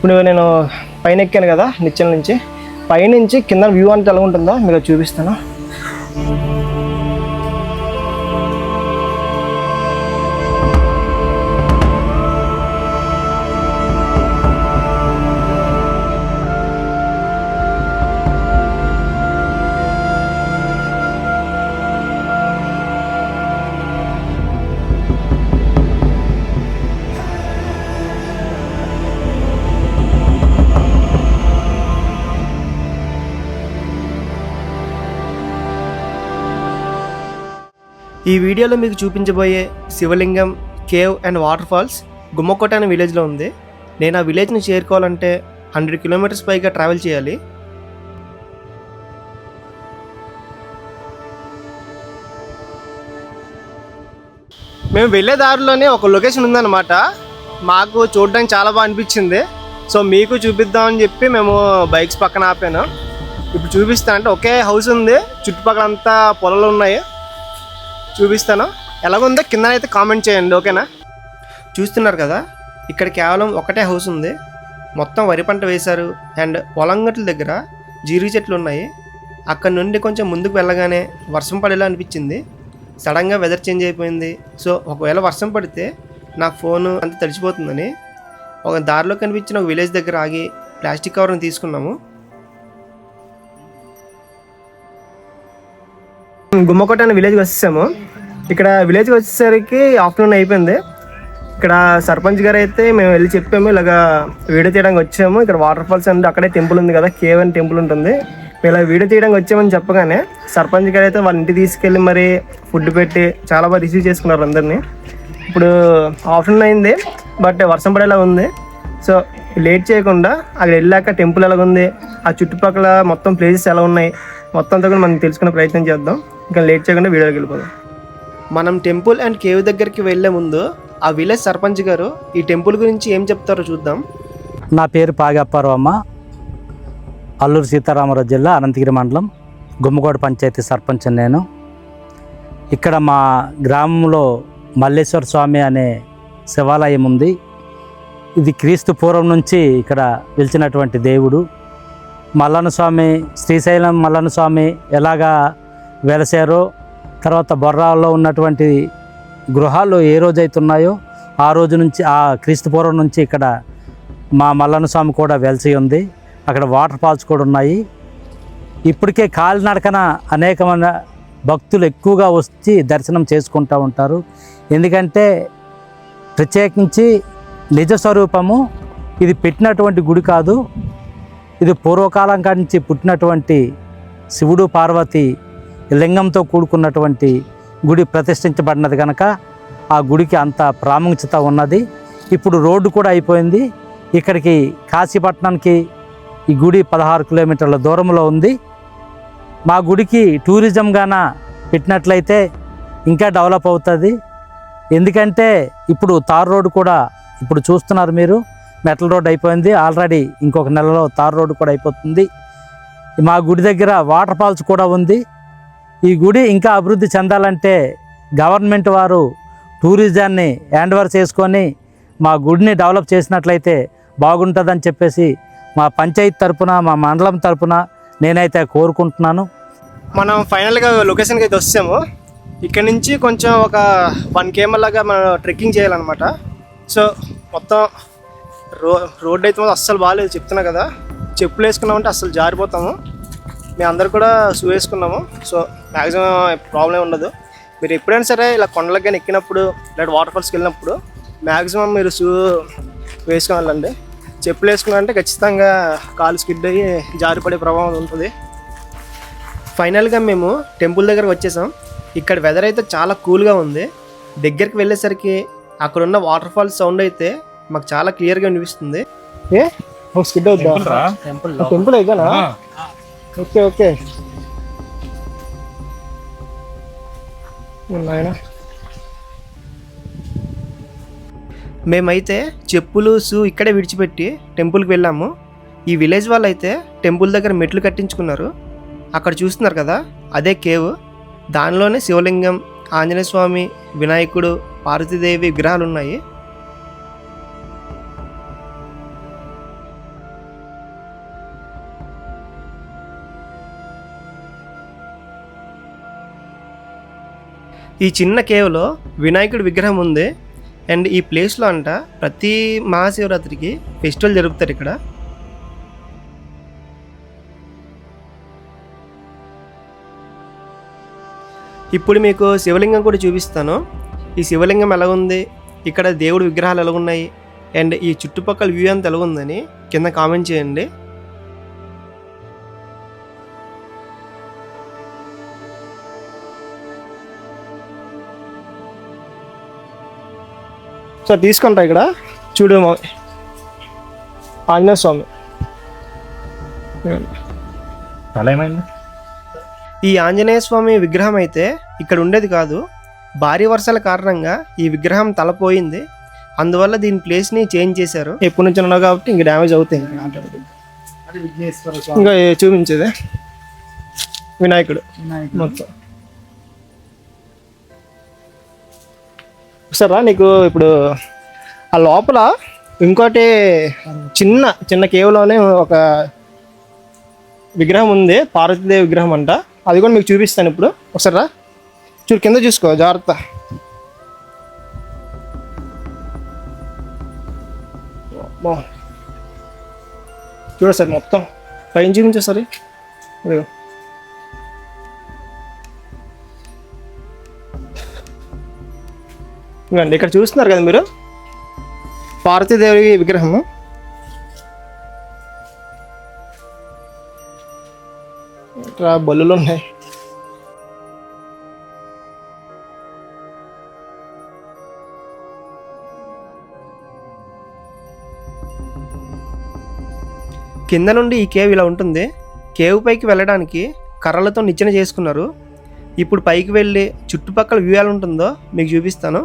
ఇప్పుడు నేను పైన ఎక్కాను కదా నిచ్చెన నుంచి, పైనుంచి కింద వ్యూ అంతా ఎలా ఉంటుందో మీకు చూపిస్తాను. ఈ వీడియోలో మీకు చూపించబోయే శివలింగం, cave and waterfalls Gummakota అనే విలేజ్లో ఉంది. నేను ఆ విలేజ్ని చేరుకోవాలంటే 100 కిలోమీటర్స్ పైగా ట్రావెల్ చేయాలి. మేము వెళ్ళే దారిలోనే ఒక లొకేషన్ ఉందన్నమాట. మాకు చూడడానికి చాలా బాగా అనిపించింది. సో మీకు చూపిద్దామని చెప్పి మేము బైక్స్ పక్కన ఆపాను. ఇప్పుడు చూపిస్తాను. అంటే ఒకే హౌస్ ఉంది, చుట్టుపక్కల అంతా పొలాలు ఉన్నాయి. చూపిస్తాను. ఎలాగుందో కింద అయితే కామెంట్ చేయండి, ఓకేనా? చూస్తున్నారు కదా, ఇక్కడ కేవలం ఒకటే హౌస్ ఉంది. మొత్తం వరి పంట వేశారు అండ్ పొలంగట్ల దగ్గర జీరి చెట్లు ఉన్నాయి. అక్కడ నుండి కొంచెం ముందుకు వెళ్ళగానే వర్షం పడేలా అనిపించింది. సడన్గా వెదర్ చేంజ్ అయిపోయింది. సో ఒకవేళ వర్షం పడితే నా ఫోను అంత తడిచిపోతుందని ఒక దారిలో కనిపించిన ఒక విలేజ్ దగ్గర ఆగి ప్లాస్టిక్ కవర్ని తీసుకున్నాము. గుమ్మకోట అనే విలేజ్కి వచ్చేసాము. ఇక్కడ విలేజ్కి వచ్చేసరికి ఆఫ్టర్నూన్ అయిపోయింది. ఇక్కడ సర్పంచ్ గారు అయితే మేము వెళ్ళి చెప్పాము, ఇలాగా వీడియో తీయడానికి వచ్చాము. ఇక్కడ వాటర్ ఫాల్స్ అంటే అక్కడే టెంపుల్ ఉంది కదా, కేవ్ అని టెంపుల్ ఉంటుంది. మేము ఇలా వీడియో తీయడానికి వచ్చామని చెప్పగానే సర్పంచ్ గారు అయితే వాళ్ళ ఇంటికి తీసుకెళ్ళి మరి ఫుడ్ పెట్టి చాలా బాగా రిసీవ్ చేసుకున్నారు అందరినీ. ఇప్పుడు ఆఫ్టర్నూన్ అయింది, బట్ వర్షం పడేలా ఉంది. సో లేట్ చేయకుండా అక్కడ వెళ్ళాక టెంపుల్ ఎలా ఉంది, ఆ చుట్టుపక్కల మొత్తం ప్లేసెస్ ఎలా ఉన్నాయి, మొత్తం అంతా కూడా మనం తెలుసుకునే ప్రయత్నం చేద్దాం. ఇంకా లేట్ చేయకుండా వీడియోకి వెళ్ళిపోదాం. మనం టెంపుల్ అండ్ కేవ్ దగ్గరికి వెళ్ళే ముందు ఆ విలేజ్ సర్పంచ్ గారు ఈ టెంపుల్ గురించి ఏం చెప్తారో చూద్దాం. నా పేరు పాగప్పారవమ్మ, అల్లూరు సీతారామరాజు జిల్లా అనంతగిరి మండలం గుమ్మకోట పంచాయతీ సర్పంచ్. నేను ఇక్కడ మా గ్రామంలో మల్లేశ్వర స్వామి అనే శివాలయం ఉంది. ఇది క్రీస్తు పూర్వం నుంచి ఇక్కడ వెలిచినటువంటి దేవుడు. మల్లన్న స్వామి, శ్రీశైలం మల్లన్న స్వామి ఎలాగా వెలసారో, తర్వాత బొర్రాల్లో ఉన్నటువంటి గృహాలు ఏ రోజైతే ఉన్నాయో ఆ రోజు నుంచి, ఆ క్రీస్తు పూర్వం నుంచి ఇక్కడ మా మల్లన్న స్వామి కూడా వెలిసి ఉంది. అక్కడ వాటర్ ఫాల్స్ కూడా ఉన్నాయి. ఇప్పటికే కాలినడకన అనేకమైన భక్తులు ఎక్కువగా వచ్చి దర్శనం చేసుకుంటూ ఉంటారు. ఎందుకంటే ప్రత్యేకించి నిజ స్వరూపము ఇది పెట్టినటువంటి గుడి కాదు. ఇది పూర్వకాలం కాడి నుంచి పుట్టినటువంటి శివుడు పార్వతి లింగంతో కూడుకున్నటువంటి గుడి ప్రతిష్ఠించబడినది కనుక ఆ గుడికి అంత ప్రాముఖ్యత ఉన్నది. ఇప్పుడు రోడ్డు కూడా అయిపోయింది. ఇక్కడికి కాశీపట్నానికి ఈ గుడి 16 కిలోమీటర్ల దూరంలో ఉంది. మా గుడికి టూరిజంగాన పెట్టినట్లయితే ఇంకా డెవలప్ అవుతుంది. ఎందుకంటే ఇప్పుడు తార్ రోడ్డు కూడా ఇప్పుడు చూస్తున్నారు మీరు, మెటల్ రోడ్ అయిపోయింది. ఆల్రెడీ ఇంకొక నెలలో తార్ రోడ్డు కూడా అయిపోతుంది. మా గుడి దగ్గర వాటర్ ఫాల్స్ కూడా ఉంది. ఈ గుడి ఇంకా అభివృద్ధి చెందాలంటే గవర్నమెంట్ వారు టూరిజాన్ని హ్యాండ్ ఓవర్ చేసుకొని మా గుడిని డెవలప్ చేసినట్లయితే బాగుంటుందని చెప్పేసి మా పంచాయతీ తరపున, మా మండలం తరపున నేనైతే కోరుకుంటున్నాను. మనం ఫైనల్గా లొకేషన్కి అయితే వచ్చాము. ఇక్కడ నుంచి కొంచెం ఒక 1 km లాగా మనం ట్రెక్కింగ్ చేయాలన్నమాట. సో మొత్తం రోడ్ అయితే అస్సలు బాగాలేదు, చెప్తున్నా కదా. చెప్పులు వేసుకున్నామంటే అస్సలు జారిపోతాము. మేము అందరు కూడా షూ వేసుకున్నాము. సో మ్యాక్సిమం ప్రాబ్లం ఉండదు. మీరు ఎప్పుడైనా సరే ఇలా కొండలకు కానీ ఎక్కినప్పుడు, లేదా వాటర్ ఫాల్స్కి వెళ్ళినప్పుడు మ్యాక్సిమం మీరు షూ వేసుకుని వెళ్ళండి. చెప్పులు వేసుకున్నారంటే ఖచ్చితంగా కాలు స్కిడ్ అయ్యి జారిపడే ప్రభావం ఉంటుంది. ఫైనల్గా మేము టెంపుల్ దగ్గరకు వచ్చేసాం. ఇక్కడ వెదర్ అయితే చాలా కూల్గా ఉంది. దగ్గరికి వెళ్ళేసరికి అక్కడున్న వాటర్ ఫాల్స్ సౌండ్ అయితే మాకు చాలా క్లియర్గా వినిపిస్తుంది. స్కిడ్ అవుతుందా? టెంపుల్ అయితేనా? Okay okay. మేమైతే చెప్పులు షూ ఇక్కడే విడిచిపెట్టి టెంపుల్కి వెళ్ళాము. ఈ విలేజ్ వాళ్ళు అయితే టెంపుల్ దగ్గర మెట్లు కట్టించుకున్నారు. అక్కడ చూస్తున్నారు కదా, అదే కేవ్. దానిలోనే శివలింగం, ఆంజనేయ స్వామి, వినాయకుడు, పార్వతీదేవి విగ్రహాలు ఉన్నాయి. ఈ చిన్న కేవ్లో వినాయకుడి విగ్రహం ఉంది. అండ్ ఈ ప్లేస్లో అంట ప్రతి మహాశివరాత్రికి ఫెస్టివల్ జరుపుతారు ఇక్కడ. ఇప్పుడు మీకు శివలింగం కూడా చూపిస్తాను. ఈ శివలింగం ఎలా ఉంది, ఇక్కడ దేవుడి విగ్రహాలు ఎలా ఉన్నాయి, అండ్ ఈ చుట్టుపక్కల వ్యూ అంతా ఎలా ఉందని కింద కామెంట్ చేయండి. సో తీసుకుంటా ఇక్కడ చూడు ఆంజనేయ స్వామి. ఈ ఆంజనేయ స్వామి విగ్రహం అయితే ఇక్కడ ఉండేది కాదు. భారీ వర్షాల కారణంగా ఈ విగ్రహం తలపోయింది. అందువల్ల దీని ప్లేస్ని చేంజ్ చేశారు. ఎప్పటి నుంచి ఉన్నావు కాబట్టి ఇంక డ్యామేజ్ అవుతాయి. ఇంకా చూపించేది వినాయకుడు మొత్తం. సరే నీకు ఇప్పుడు ఆ లోపల ఇంకోటి చిన్న చిన్న కేవ్లోనే ఒక విగ్రహం ఉంది, పార్వతీదేవి విగ్రహం అంట. అది కూడా మీకు చూపిస్తాను ఇప్పుడు. ఒకసారి రా, చూడు కింద చూసుకో జాగ్రత్త. చూడ సార్ మొత్తం పైన చూపించే సరే. ఇవ్వండి ఇక్కడ చూస్తున్నారు కదా మీరు, పార్వతీదేవి విగ్రహము. ఇక్కడ బల్లులు ఉన్నాయి. కింద నుండి ఈ కేవ్ ఇలా ఉంటుంది. కేవ్ పైకి వెళ్ళడానికి కర్రలతో నిచ్చెన చేసుకున్నారు. ఇప్పుడు పైకి వెళ్ళి చుట్టుపక్కల వ్యూ ఎలా ఉంటుందో మీకు చూపిస్తాను.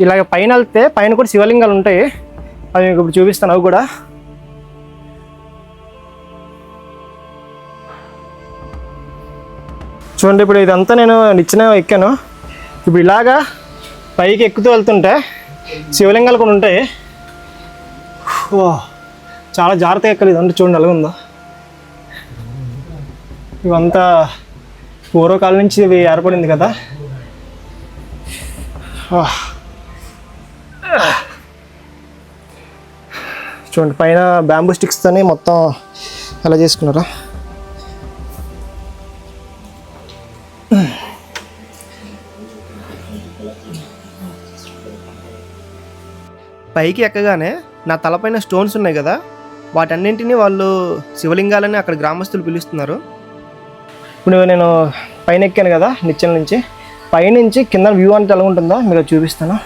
ఇలాగ పైన వెళ్తే పైన కూడా శివలింగాలు ఉంటాయి, అవి మీకు ఇప్పుడు చూపిస్తాను. అవి కూడా చూడండి. ఇప్పుడు ఇదంతా నేను నిచ్చెన ఎక్కాను. ఇప్పుడు ఇలాగా పైకి ఎక్కుతూ వెళ్తుంటే శివలింగాలు కూడా ఉంటాయి. చాలా జాగ్రత్తగా ఎక్కాలి. ఇదంతా చూడండి ఎలా ఉందో. ఇవంతా పూర్వకాలం నుంచి ఇవి ఏర్పడింది కదా. చూడండి పైన బ్యాంబూ స్టిక్స్తోని మొత్తం ఎలా చేసుకున్నారా. పైకి ఎక్కగానే నా తలపైన స్టోన్స్ ఉన్నాయి కదా, వాటన్నింటినీ వాళ్ళు శివలింగాలని అక్కడ గ్రామస్తులు పిలుస్తున్నారు. ఇప్పుడు నేను పైన ఎక్కాను కదా నిచ్చెన నుంచి, పైనుంచి కింద వ్యూ అంటే ఎలా ఉంటుందో మీకు చూపిస్తాను.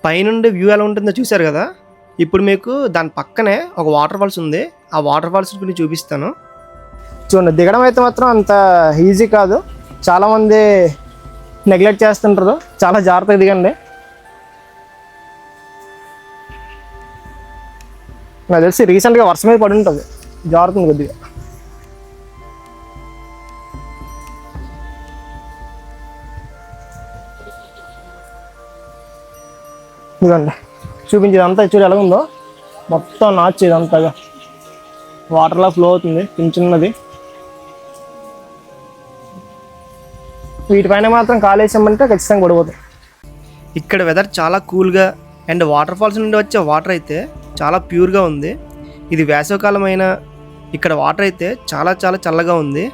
పైనుండి వ్యూ ఎలా ఉంటుందో చూశారు కదా. ఇప్పుడు మీకు దాని పక్కనే ఒక వాటర్ ఫాల్స్ ఉంది. ఆ వాటర్ ఫాల్స్ గురించి చూపిస్తాను. చూడండి దిగడం అయితే మాత్రం అంత ఈజీ కాదు. చాలామంది నెగ్లెక్ట్ చేస్తుంటారు. చాలా జాగ్రత్తగా దిగండి. నాకు తెలిసి రీసెంట్గా వర్షం మీద పడి ఉంటుంది, జారుతుంది కొద్దిగా. ఇదండి చూపించేది అంతా చూడు ఎలా ఉందో. మొత్తం నాచు ఇదంతాగా వాటర్లా ఫ్లో అవుతుంది చిన్న చిన్నది. వీటిపైన మాత్రం కాలేసామంటే ఖచ్చితంగా పడిపోతాయి. ఇక్కడ వెదర్ చాలా కూల్గా అండ్ వాటర్ ఫాల్స్ నుండి వచ్చే వాటర్ అయితే చాలా ప్యూర్గా ఉంది. ఇది వేసవికాలం అయినా ఇక్కడ వాటర్ అయితే చాలా చాలా చల్లగా ఉంది.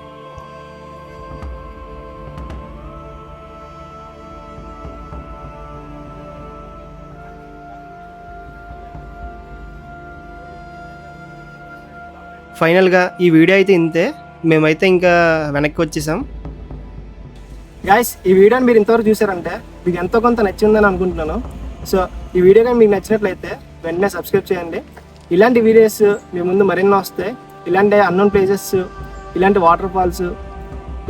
ఫైనల్గా ఈ వీడియో అయితే ఇంతే. మేమైతే ఇంకా వెనక్కి వచ్చేసాం. గాయస్ ఈ వీడియోని మీరు ఇంతవరకు చూసారంటే మీకు ఎంతో కొంత నచ్చిందని అనుకుంటున్నాను. సో ఈ వీడియో కానీ మీకు నచ్చినట్లయితే వెంటనే సబ్స్క్రైబ్ చేయండి. ఇలాంటి వీడియోస్ మీ ముందు మరెన్నో వస్తాయి. ఇలాంటి అన్నోన్ ప్లేసెస్, ఇలాంటి వాటర్ ఫాల్స్,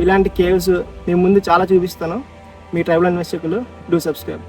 ఇలాంటి కేవ్స్ మీ ముందు చాలా చూపిస్తాను. మీ ట్రైబల్ అన్వేషకులు డూ సబ్స్క్రైబ్.